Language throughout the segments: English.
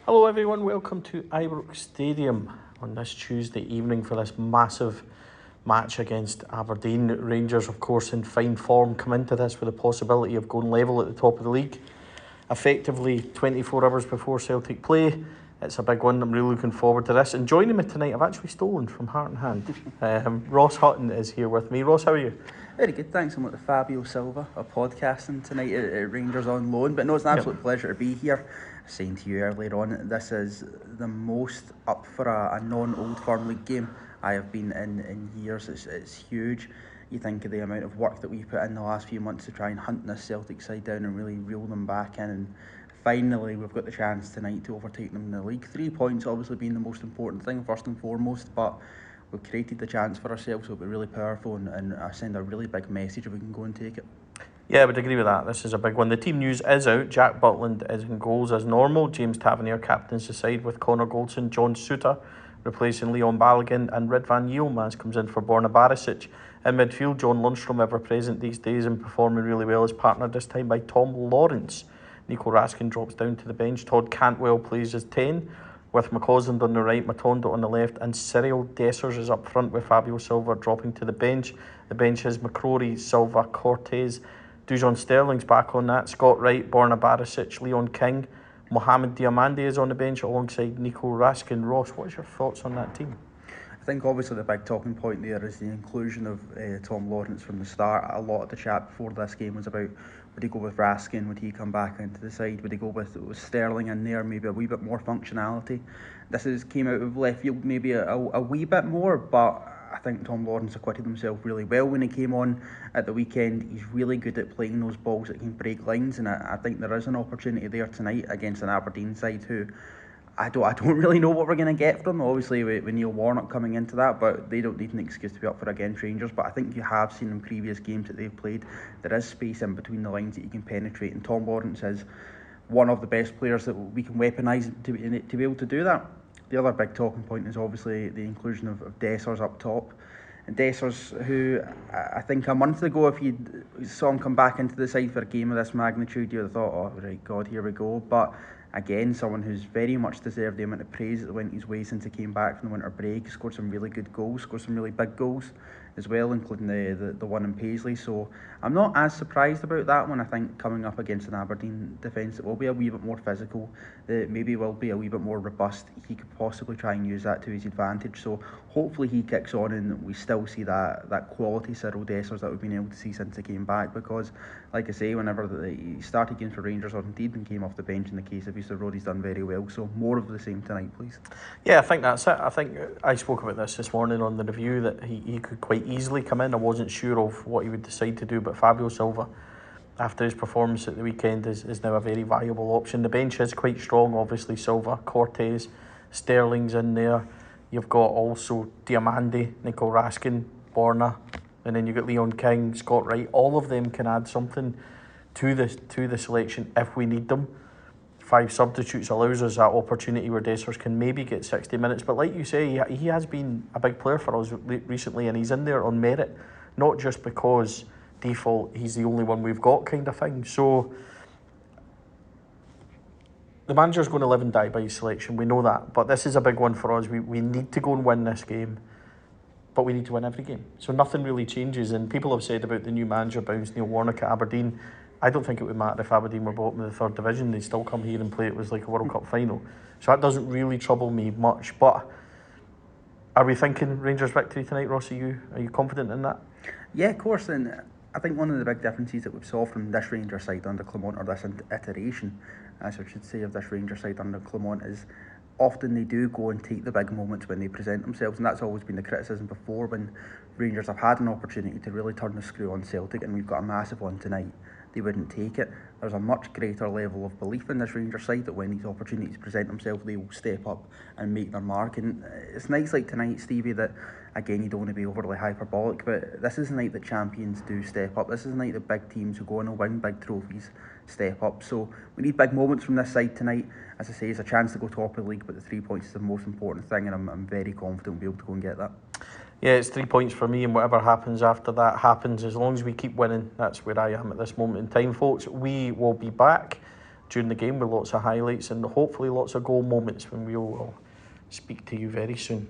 Hello everyone, welcome to Ibrox Stadium on this Tuesday evening for this massive match against Aberdeen. Rangers, of course, in fine form, come into this with the possibility of going level at the top of the league. Effectively 24 hours before Celtic play. It's a big one. I'm really looking forward to this. And joining me tonight, I've actually stolen from Heart and Hand. Ross Hutton is here with me. Ross, how are you? Very good, thanks. I'm with the Fabio Silva of podcasting tonight at Rangers on loan. But no, it's an absolute pleasure to be here. I was saying to you earlier on, this is the most up for a non-Old Firm League game I have been in years. It's huge. You think of the amount of work that we put in the last few months to try and hunt this Celtic side down and really reel them back in. And finally, we've got the chance tonight to overtake them in the league. 3 points obviously being the most important thing, first and foremost, but we've created the chance for ourselves, so it'll be really powerful and send a really big message if we can go and take it. Yeah, I would agree with that. This is a big one. The team news is out. Jack Butland is in goals as normal. James Tavernier captains the side with Connor Goldson, John Souttar replacing Leon Balogun, and Ridvan Yilmaz comes in for Borna Barisic. In midfield, John Lundstrom, ever present these days and performing really well, is partnered this time by Tom Lawrence. Nico Raskin drops down to the bench. Todd Cantwell plays as 10, with McCausland on the right, Matondo on the left, and Cyril Dessers is up front with Fabio Silva dropping to the bench. The bench has McCrory, Silva, Cortez, Dujon Sterling's back on that, Scott Wright, Borna Barisic, Leon King, Mohamed Diamande is on the bench alongside Nico Raskin. Ross, what's your thoughts on that team? I think obviously the big talking point there is the inclusion of Tom Lawrence from the start. A lot of the chat before this game was about, would he go with Raskin, would he come back into the side, would he go with Sterling in there, maybe a wee bit more functionality. Came out of left field maybe a wee bit more, but I think Tom Lawrence acquitted himself really well when he came on at the weekend. He's really good at playing those balls that can break lines, and I think there is an opportunity there tonight against an Aberdeen side who I don't really know what we're going to get from them. Obviously with Neil Warnock coming into that, but they don't need an excuse to be up for against Rangers. But I think you have seen in previous games that they've played, there is space in between the lines that you can penetrate, and Tom Lawrence is one of the best players that we can weaponise to be able to do that. The other big talking point is obviously the inclusion of Dessers up top. And Dessers, who I think a month ago, if you saw him come back into the side for a game of this magnitude, you would have thought, oh, right, God, here we go. But again, someone who's very much deserved the amount of praise that went his way since he came back from the winter break. Scored some really good goals, scored some really big goals as well, including the one in Paisley. So I'm not as surprised about that one. I think coming up against an Aberdeen defence that will be a wee bit more physical, that maybe will be a wee bit more robust, he could possibly try and use that to his advantage. So hopefully he kicks on and we still see that quality Cyril Dessers that we've been able to see since he came back, because like I say, whenever he started games for Rangers or indeed when came off the bench in the case of Easter Road, he's done very well. So more of the same tonight, please. Yeah, I think that's it. I think I spoke about this morning on the review that he could quite easily come in. I wasn't sure of what he would decide to do, but Fabio Silva, after his performance at the weekend, is now a very viable option. The bench is quite strong, obviously. Silva, Cortez, Sterling's in there. You've got also Diamande, Nico Raskin, Borna, and then you've got Leon King, Scott Wright. All of them can add something to the selection if we need them. 5 substitutes allows us that opportunity where Dessers can maybe get 60 minutes. But like you say, he has been a big player for us recently, and he's in there on merit, not just because default he's the only one we've got kind of thing. So the manager's going to live and die by his selection, we know that. But this is a big one for us. We need to go and win this game, but we need to win every game. So nothing really changes. And people have said about the new manager bounce, Neil Warnock at Aberdeen. I don't think it would matter if Aberdeen were bottom of the 3rd division. They'd still come here and play it was like a World Cup final. So that doesn't really trouble me much. But are we thinking Rangers victory tonight, Ross? Are you confident in that? Yeah, of course. And I think one of the big differences that we saw from this Rangers side under Clement, or this iteration, as I should say, of this Rangers side under Clement, is often they do go and take the big moments when they present themselves, and that's always been the criticism before when Rangers have had an opportunity to really turn the screw on Celtic, and we've got a massive one tonight. They wouldn't take it. There's a much greater level of belief in this Rangers side that when these opportunities present themselves, they will step up and make their mark. And it's nights like tonight, Stevie, that again, you don't want to be overly hyperbolic, but this is a night that champions do step up. This is a night that big teams who go on and win big trophies step up. So we need big moments from this side tonight. As I say, it's a chance to go top of the league, but the 3 points is the most important thing, and I'm very confident we'll be able to go and get that. Yeah, it's 3 points for me, and whatever happens after that happens. As long as we keep winning, that's where I am at this moment in time, folks. We will be back during the game with lots of highlights and hopefully lots of goal moments when we will speak to you very soon.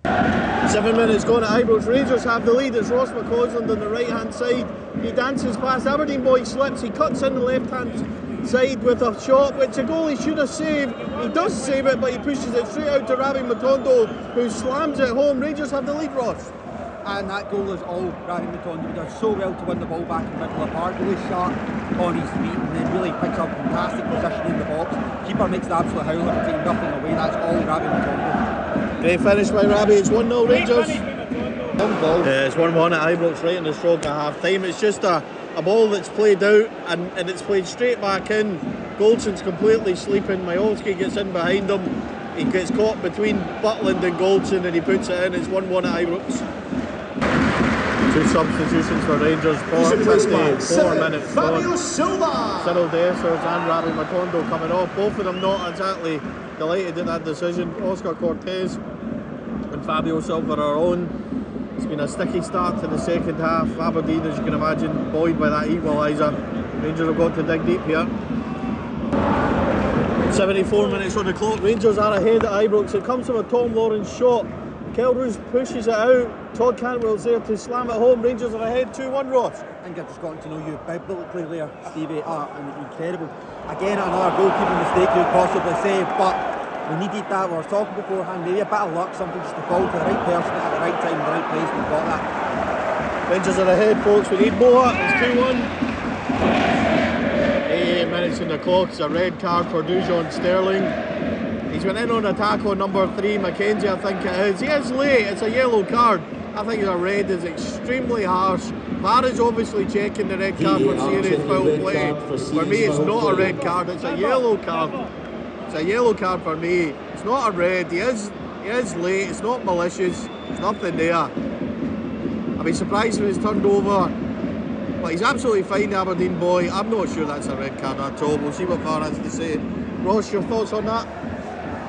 7 minutes gone at Ibrox. Rangers have the lead. It's Ross McCausland on the right hand side. He dances past Aberdeen boy, slips, he cuts in the left hand side with a shot which the goalie should have saved. He does save it, but he pushes it straight out to Ravi Matondo, who slams it home. Rangers have the lead, Ross. And that goal is all Ravi Matondo. He does so well to win the ball back in the middle of the park, really sharp on his feet, and then really picks up fantastic position in the box. Keeper makes the absolute howler to take nothing away. That's all Ravi Matondo. Great finish by Ravi. It's 1-0 Rangers. It's 1-1 at Ibrox right in the stroke at half time. It's just a ball that's played out and it's played straight back in. Goldson's completely sleeping. Majowski gets in behind him. He gets caught between Butland and Goldson and he puts it in. It's 1-1 at Ibrox. 2 substitutions for Rangers. 54 minutes gone. Cyril Dessers and Ravi Matondo coming off. Both of them not exactly delighted at that decision. Oscar Cortez and Fabio Silva are on. It's been a sticky start to the second half. Aberdeen, as you can imagine, buoyed by that equaliser. Rangers have got to dig deep here. 74 minutes on the clock. Rangers are ahead at Ibrox. It comes from a Tom Lawrence shot. Kelroos pushes it out. Todd Cantwell's there to slam it home. Rangers are ahead 2-1, Ross. I think I've just gotten to know you biblically there, Stevie. Incredible. Again, another goalkeeping mistake you could possibly save, but we needed that. We were talking beforehand, maybe a bit of luck, something just to fall to the right person at the right time, the right place. We've got that. Rangers are ahead, folks. We need more. It's 2-1. 88 minutes on the clock. It's a red card for Dujon Sterling. He's went in on a tackle on number 3, Mackenzie, I think it is. He is late. It's a yellow card. I think a red is extremely harsh. VAR is obviously checking the red card for serious foul play. For me, it's not a red card. It's a yellow card. It's a yellow card for me. It's not a red. He is late. It's not malicious. There's nothing there. I'd be surprised if it's turned over. But he's absolutely fine, the Aberdeen boy. I'm not sure that's a red card at all. We'll see what VAR has to say. Ross, your thoughts on that?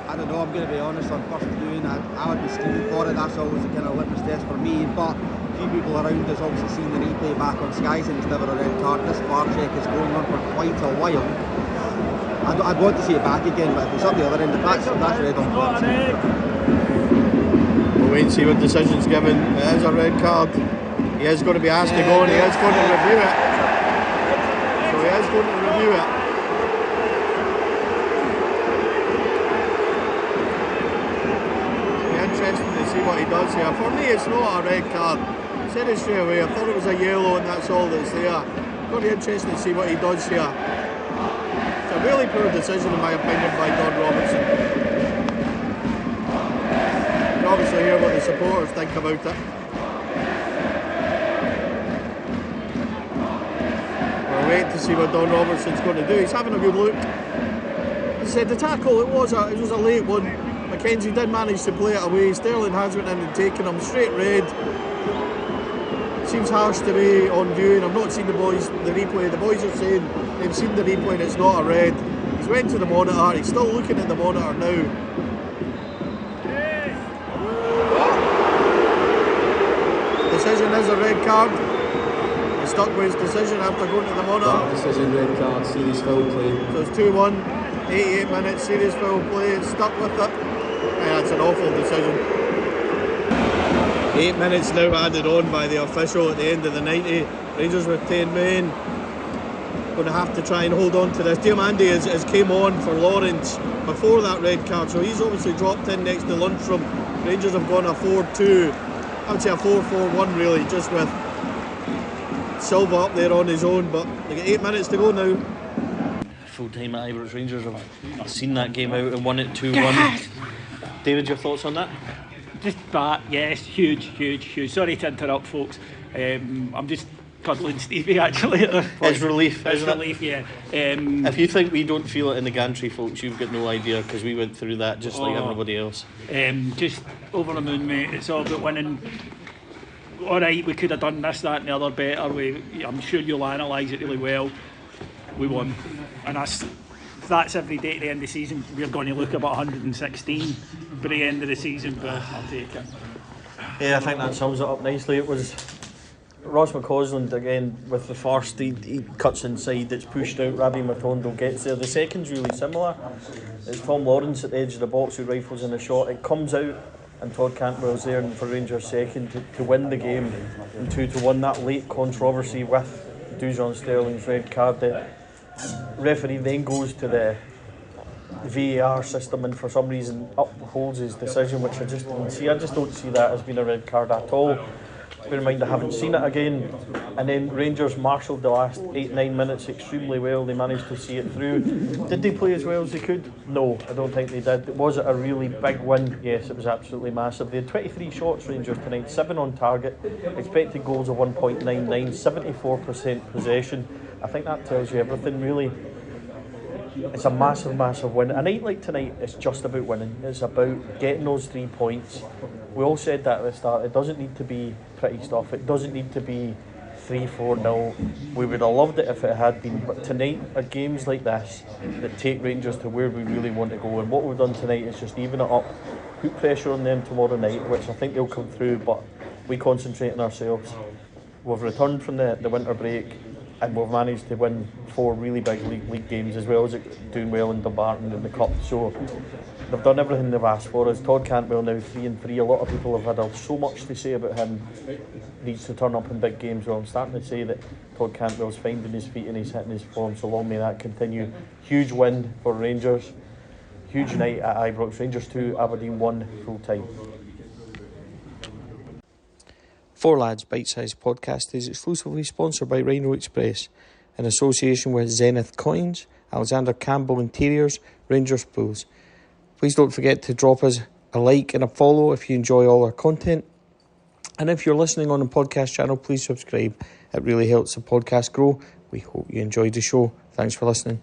I don't know, I'm going to be honest, on first viewing, I would be screaming for it. That's always a kind of litmus test for me. But a few people around us obviously seen the replay back on Sky and it's never a red card. This VAR check is going on for quite a while. I'd want to see it back again, but if it's up the other end, that's red on card. We'll wait and see what decision's given. It is a red card. He is going to be asked to go and he is going to review it. So he is going to review it. Interesting to see what he does here. For me, it's not a red card. I said it straight away. I thought it was a yellow and that's all that's there. Very interesting to see what he does here. It's a really poor decision in my opinion by Don Robertson. You can obviously hear what the supporters think about it. We're waiting to see what Don Robertson's going to do. He's having a good look. As I said, the tackle, it was a late one. Mackenzie did manage to play it away. Sterling has went in and taken him straight red. Seems harsh to me on viewing. I've not seen the replay. The boys are saying they've seen the replay and it's not a red. He's went to the monitor. He's still looking at the monitor now. Decision is a red card. He stuck with his decision after going to the monitor. Decision, red card, serious foul play. So it's 2-1. 88 minutes, serious foul play. Stuck with it. Yeah, it's an awful decision. 8 minutes now added on by the official at the end of the 90. Rangers with 10 men. Going to have to try and hold on to this. Diamandi has came on for Lawrence before that red card, so he's obviously dropped in next to Lundstrom. Rangers have gone a 4-2. I would say a 4-4-1 really, just with Silva up there on his own, but they got 8 minutes to go now. Full time at Ibrox. Rangers have seen that game out and won it 2-1. David, your thoughts on that? Just that, yes, huge. Sorry to interrupt, folks. I'm just cuddling Stevie actually. It's relief, isn't it? Relief, yeah. If you think we don't feel it in the gantry, folks, you've got no idea because we went through that just like everybody else. Just over the moon, mate. It's all about winning. Alright, we could have done this, that and the other better. I'm sure you'll analyse it really well. We won, and that's every day at the end of the season. We're going to look about 116 by the end of the season, but I'll take it. Yeah, I think that sums it up nicely. It was Ross McCausland again with the first, he cuts inside, it's pushed out, Rabbi Matondo gets there. The second's really similar. It's Tom Lawrence at the edge of the box who rifles in a shot. It comes out and Todd Cantwell's there for Rangers second to win the game and 2-1. That late controversy with Dujon Sterling's red card. The referee then goes to the VAR system and for some reason upholds his decision, which I just don't see. I just don't see that as being a red card at all. Bear in mind I haven't seen it again. And then Rangers marshalled the last 8-9 minutes extremely well. They managed to see it through. Did they play as well as they could? No, I don't think they did. Was it a really big win? Yes, it was absolutely massive. They had 23 shots, Rangers, tonight, 7 on target, expected goals of 1.99, 74% possession. I think that tells you everything really. It's a massive win. A night like tonight, it's just about winning. It's about getting those 3 points. We all said that at the start. It doesn't need to be pretty stuff. It doesn't need to be 3-4-0. We would have loved it if it had been. But tonight are games like this that take Rangers to where we really want to go. And what we've done tonight is just even it up, put pressure on them tomorrow night, which I think they'll come through. But we concentrate on ourselves. We've returned from the winter break. And we've managed to win 4 really big league games, as well as doing well in Dumbarton in the Cup. So they've done everything they've asked for us. Todd Cantwell now 3-3. A lot of people have had so much to say about him. Needs to turn up in big games. Well, I'm starting to say that Todd Cantwell's finding his feet and he's hitting his form. So long may that continue. Huge win for Rangers. Huge night at Ibrox. Rangers 2, Aberdeen 1 full time. Four Lads Bite-Sized Podcast is exclusively sponsored by Rhino Express in association with Zenith Coins, Alexander Campbell Interiors, Rangers Pools. Please don't forget to drop us a like and a follow if you enjoy all our content. And if you're listening on the podcast channel, please subscribe. It really helps the podcast grow. We hope you enjoyed the show. Thanks for listening.